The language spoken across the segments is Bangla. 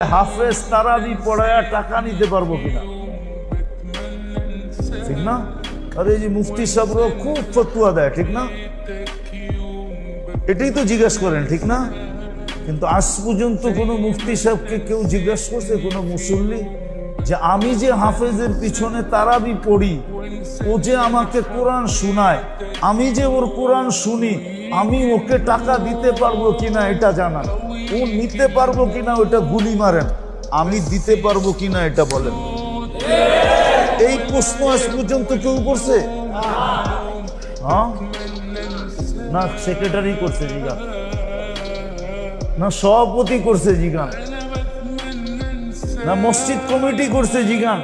হাফেজ তারাবি পড়ায়া টাকা নিতে পারবো কিনা, ঠিক না? আরে যে মুফতি সাহেবরা খুব ফতুয়া দেয়, ঠিক না? এটাই তো জিজ্ঞেস করেন, ঠিক না? কিন্তু আজ পর্যন্ত কোনো মুফতি সাহেবকে কেউ জিজ্ঞেস করছে, কোনো মুসল্লি, যে আমি যে হাফেজের পিছনে তারাবি পড়ি, ও যে আমাকে কোরআন শোনায়, আমি যে ওর কোরআন শুনি, আমি ওকে টাকা দিতে পারবো কিনা এটা জানান। ও নিতে পারবো কিনা ওটা গুলি মারেন, আমি দিতে পারবো কিনা এটা বলেন। এই প্রশ্ন আজ পর্যন্ত কেউ করছে? হ্যাঁ, না সেক্রেটারি করছে জিগান, না সভাপতি করছে জিগান, না মসজিদ কমিটি করছে জিগান।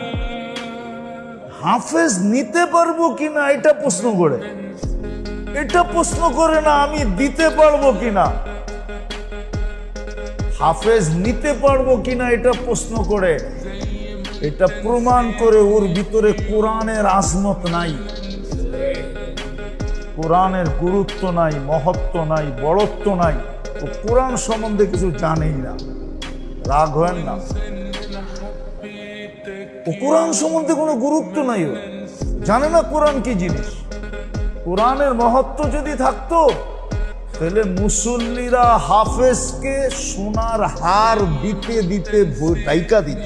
হাফেজ নিতে পারবো কিনা এটা প্রশ্ন করে, এটা প্রশ্ন করে না আমি দিতে পারবো কিনা। হাফেজ নিতে পারবো কিনা এটা প্রশ্ন করে, এটা প্রমাণ করে ওর ভিতরে কোরআনের আজমত নাই, কোরআনের গুরুত্ব নাই, মহত্ব নাই, বড়ত্ব নাই। ও কোরআন সম্বন্ধে কিছু জানেই না। রাগ হয় না, ও কোরআন সম্বন্ধে কোনো গুরুত্ব নাই, ও জানে না কোরআন কি জিনিস। কোরআনের মহত্ব যদি থাকতো তাহলে মুসল্লিরা হাফেজকে সোনার হার দিতে দিতে ডাইকা দিত।